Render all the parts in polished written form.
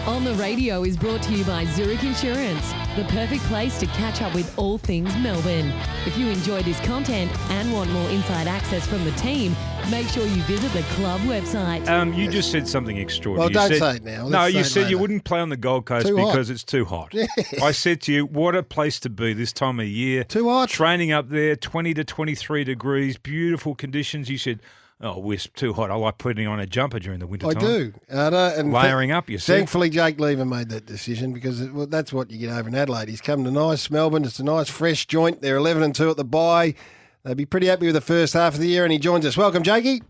On the Radio is brought to you by Zurich Insurance, the perfect place to catch up with all things Melbourne. If you enjoy this content and want more inside access from the team, make sure you visit the club website. You just said something extraordinary. Well, don't say it now. No, you said you later. wouldn't play on the Gold Coast because it's too hot. Yes. I said to you, what a place to be this time of year. Too hot. Training up there, 20 to 23 degrees, beautiful conditions. You said, oh, we're too hot. I like putting on a jumper during the winter time. I do. And layering up, you see. Thankfully, Jake Lever made that decision because that's what you get over in Adelaide. He's come to nice Melbourne. It's a nice, fresh joint. They're 11-2 at the bye. They'll be pretty happy with the first half of the year, and he joins us. Welcome, Jakey.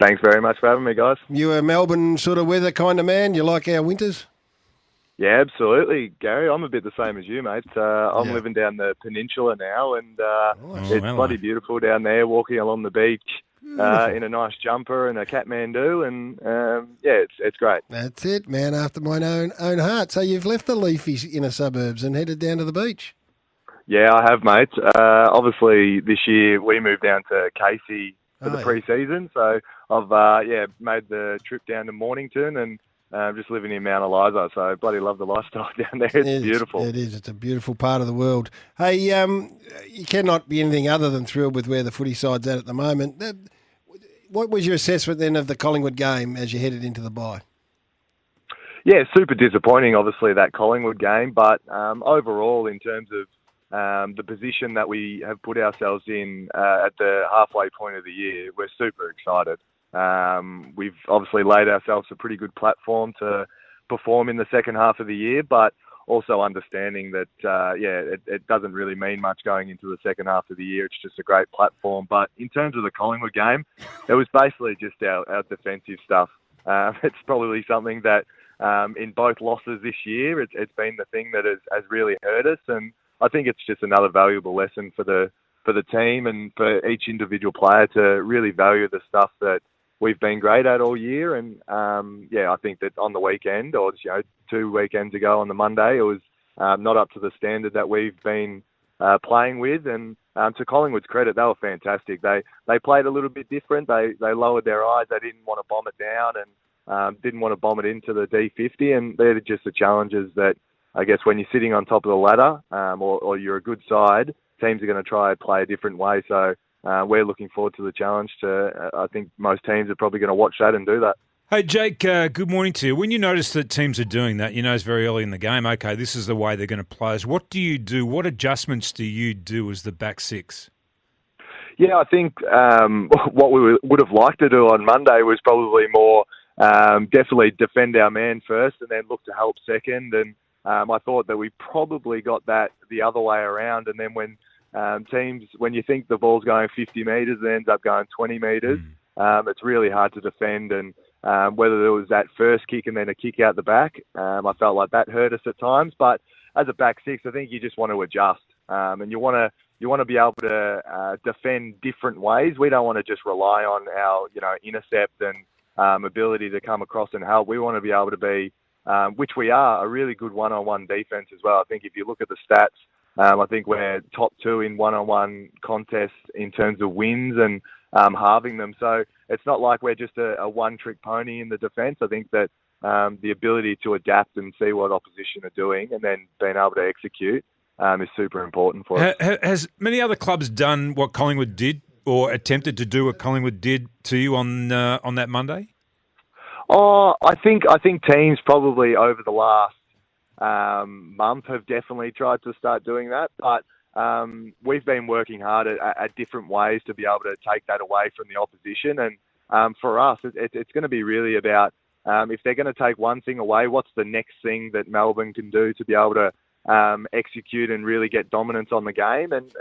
Thanks very much for having me, guys. You a Melbourne sort of weather kind of man? You like our winters? Yeah, absolutely, Gary. I'm a bit the same as you, mate. I'm living down the peninsula now, and it's bloody beautiful down there, walking along the beach in a nice jumper and a Kathmandu, and it's great. That's it, man, after my own heart. So you've left the leafy inner suburbs and headed down to the beach? Yeah, I have, mate. Obviously, this year we moved down to Casey for the pre-season, so I've made the trip down to Mornington and just living in Mount Eliza, so bloody love the lifestyle down there. It's beautiful. It is. It's a beautiful part of the world. Hey, you cannot be anything other than thrilled with where the footy side's at the moment. What was your assessment then of the Collingwood game as you headed into the bye? Yeah, super disappointing, obviously, that Collingwood game, but overall, in terms of the position that we have put ourselves in at the halfway point of the year, we're super excited. We've obviously laid ourselves a pretty good platform to perform in the second half of the year, but also understanding that, it doesn't really mean much going into the second half of the year. It's just a great platform. But in terms of the Collingwood game, it was basically just our defensive stuff. It's probably something that in both losses this year, it's been the thing that has really hurt us. And I think it's just another valuable lesson for the team and for each individual player to really value the stuff that we've been great at all year. And, I think that on the weekend, or 2 weekends ago on the Monday, it was not up to the standard that we've been playing with. And to Collingwood's credit, they were fantastic. They played a little bit different. They lowered their eyes. They didn't want to bomb it down and didn't want to bomb it into the D50. And they're just the challenges that, I guess, when you're sitting on top of the ladder or you're a good side, teams are going to try and play a different way. So we're looking forward to the challenge. I think most teams are probably going to watch that and do that. Hey, Jake, good morning to you. When you notice that teams are doing that, you know it's very early in the game, okay, this is the way they're going to play us. What do you do? What adjustments do you do as the back six? Yeah, I think what we would have liked to do on Monday was probably more definitely defend our man first and then look to help second. And I thought that we probably got that the other way around. And then when when you think the ball's going 50 metres, it ends up going 20 metres, it's really hard to defend. And whether there was that first kick and then a kick out the back, I felt like that hurt us at times. But as a back six, I think you just want to adjust, and you want to be able to defend different ways. We don't want to just rely on our intercept and ability to come across and help. We want to be able to be, which we are, a really good one-on-one defence as well. I think if you look at the stats, I think we're top 2 in one-on-one contests in terms of wins and halving them. So it's not like we're just a one-trick pony in the defence. I think that the ability to adapt and see what opposition are doing and then being able to execute is super important for us. Has many other clubs done what Collingwood did or attempted to do what Collingwood did to you on that Monday? Oh, I think teams probably over the last month have definitely tried to start doing that, but we've been working hard at different ways to be able to take that away from the opposition. And for us, it's going to be really about if they're going to take one thing away, what's the next thing that Melbourne can do to be able to execute and really get dominance on the game. And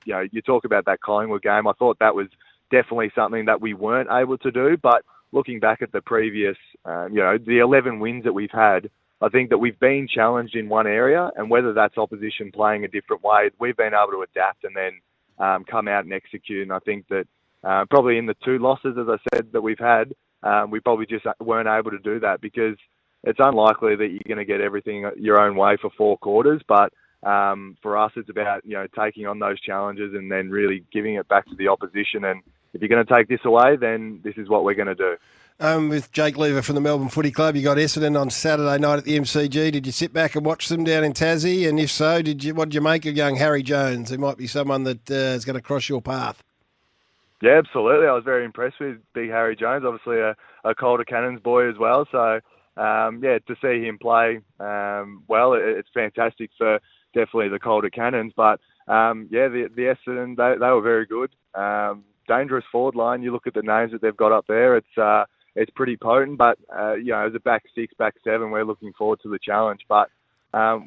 you talk about that Collingwood game. I thought that was definitely something that we weren't able to do. But looking back at the previous, the 11 wins that we've had, I think that we've been challenged in one area, and whether that's opposition playing a different way, we've been able to adapt and then come out and execute. And I think that probably in the 2 losses, as I said, that we've had, we probably just weren't able to do that because it's unlikely that you're going to get everything your own way for 4 quarters. But for us, it's about taking on those challenges and then really giving it back to the opposition and if you're going to take this away, then this is what we're going to do. With Jake Lever from the Melbourne Footy Club, you got Essendon on Saturday night at the MCG. Did you sit back and watch them down in Tassie? And if so, what did you make of young Harry Jones, who might be someone that is going to cross your path? Yeah, absolutely. I was very impressed with big Harry Jones, obviously a Calder Cannons boy as well. So, to see him play it's fantastic for definitely the Calder Cannons. But, the Essendon, they were very good. Dangerous forward line. You look at the names that they've got up there, it's pretty potent. But, as a back six, back seven, we're looking forward to the challenge. But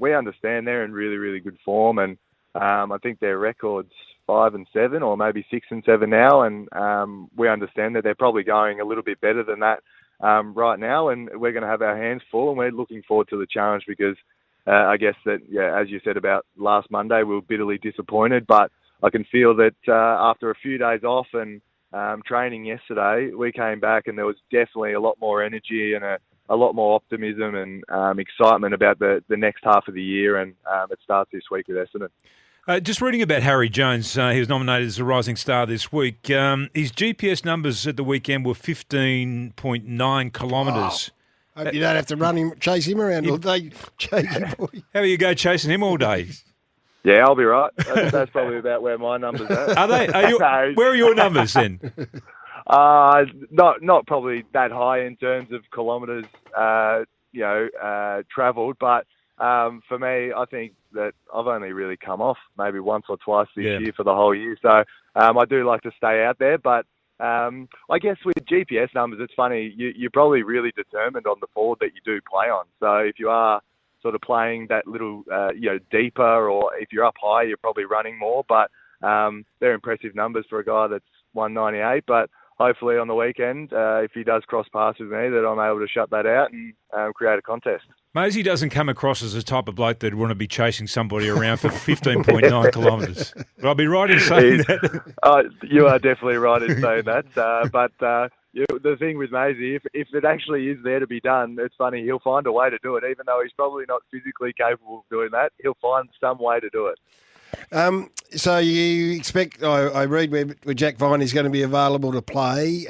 we understand they're in really, really good form. And I think their record's 5-7 or maybe 6-7 now. And we understand that they're probably going a little bit better than that right now. And we're going to have our hands full. And we're looking forward to the challenge because I guess that, as you said about last Monday, we were bitterly disappointed. But I can feel that after a few days off and training yesterday, we came back and there was definitely a lot more energy and a lot more optimism and excitement about the next half of the year, and it starts this week with Essendon. Just reading about Harry Jones, he was nominated as a Rising Star this week. His GPS numbers at the weekend were 15.9 kilometres. Oh, hope you don't have to chase him around all day, cheeky boy. How do you go chasing him all day? Yeah, I'll be right. That's probably about where my numbers are. Are they? Where are your numbers then? Not probably that high in terms of kilometres, travelled. But for me, I think that I've only really come off maybe once or twice this year for the whole year. So I do like to stay out there. But I guess with GPS numbers, it's funny. You're probably really determined on the forward that you do play on. So if you are sort of playing that little, deeper, or if you're up high, you're probably running more. But they're impressive numbers for a guy that's 198. But hopefully on the weekend, if he does cross paths with me, that I'm able to shut that out and create a contest. Maisie doesn't come across as the type of bloke that would want to be chasing somebody around for 15.9 kilometres. But I'll be right in saying that. You are definitely right in saying that. But the thing with Maisie, if it actually is there to be done, it's funny, he'll find a way to do it. Even though he's probably not physically capable of doing that, he'll find some way to do it. So you expect, I read where Jack Vine is going to be available to play.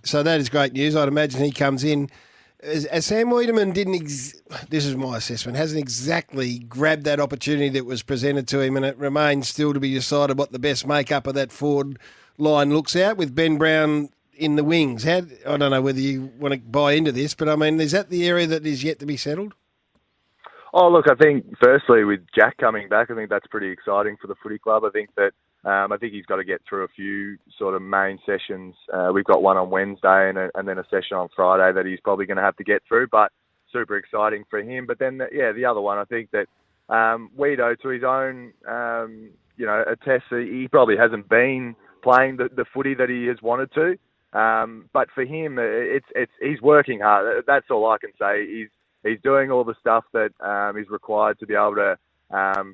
So that is great news. I'd imagine he comes in. As Sam Wiedemann this is my assessment, hasn't exactly grabbed that opportunity that was presented to him, and it remains still to be decided what the best makeup of that forward line looks out with Ben Brown in the wings. I don't know whether you want to buy into this, but I mean, is that the area that is yet to be settled? Oh, look, I think firstly with Jack coming back, I think that's pretty exciting for the footy club. I think that he's got to get through a few sort of main sessions. We've got one on Wednesday and then a session on Friday that he's probably going to have to get through, but super exciting for him. But then, the other one, I think that Weedo, to his own, attests that he probably hasn't been playing the footy that he has wanted to. But for him, he's working hard. That's all I can say. He's doing all the stuff that is required to be able to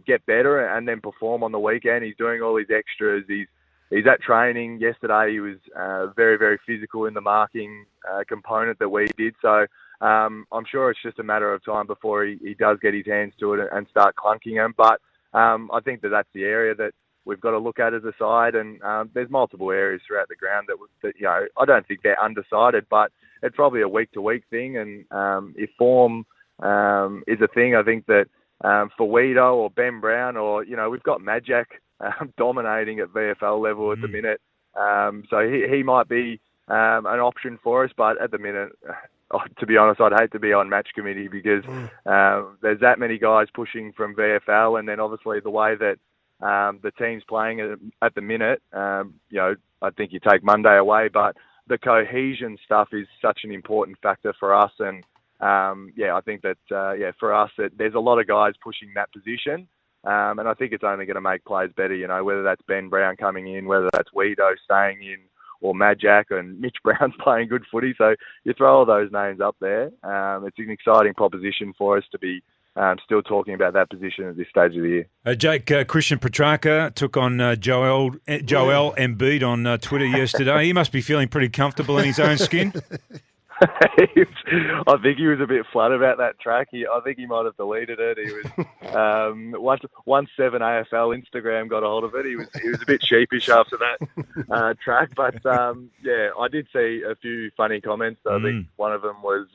get better and then perform on the weekend. He's doing all his extras. He's at training. Yesterday he was very, very physical in the marking component that we did. So I'm sure it's just a matter of time before he does get his hands to it and start clunking them. But I think that's the area that we've got to look at as a side. And there's multiple areas throughout the ground that I don't think they're undecided, but it's probably a week-to-week thing. And if form is a thing, I think that for Weedo or Ben Brown or, we've got Majak dominating at VFL level at the minute. So he might be an option for us, but at the minute, to be honest, I'd hate to be on match committee because there's that many guys pushing from VFL, and then obviously the way that the team's playing at the minute, I think you take Monday away, but the cohesion stuff is such an important factor for us. And I think that, for us, there's a lot of guys pushing that position. And I think it's only going to make players better, whether that's Ben Brown coming in, whether that's Weedo staying in, or Majak, and Mitch Brown's playing good footy. So you throw all those names up there. It's an exciting proposition for us to be still talking about that position at this stage of the year. Jake, Christian Petracca took on Joel Embiid on Twitter yesterday. He must be feeling pretty comfortable in his own skin. I think he was a bit flat about that track. I think he might have deleted it. He was once 7 AFL Instagram got a hold of it. He was a bit sheepish after that track. But yeah, I did see a few funny comments. I think one of them was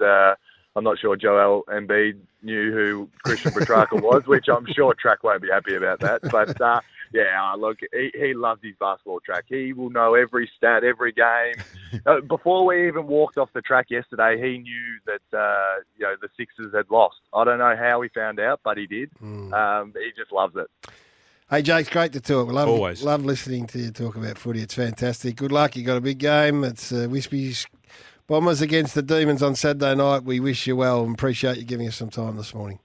I'm not sure Joel Embiid knew who Christian Petracca was, which I'm sure Track won't be happy about that. But yeah, look, he loves his basketball track. He will know every stat, every game. Before we even walked off the track yesterday, he knew that the Sixers had lost. I don't know how he found out, but he did. He just loves it. Hey, Jake, it's great to talk. Always. Love listening to you talk about footy. It's fantastic. Good luck. You got a big game. It's Wispy's Bombers against the Demons on Saturday night. We wish you well and appreciate you giving us some time this morning.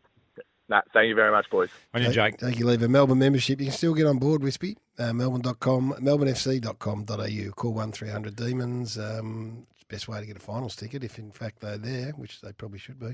Thank you very much, boys. On you, Jake. Thank you. Leave a Melbourne membership. You can still get on board, Wispy. Melbourne.com, melbournefc.com.au. Call 1300 Demons. It's the best way to get a finals ticket if, in fact, they're there, which they probably should be.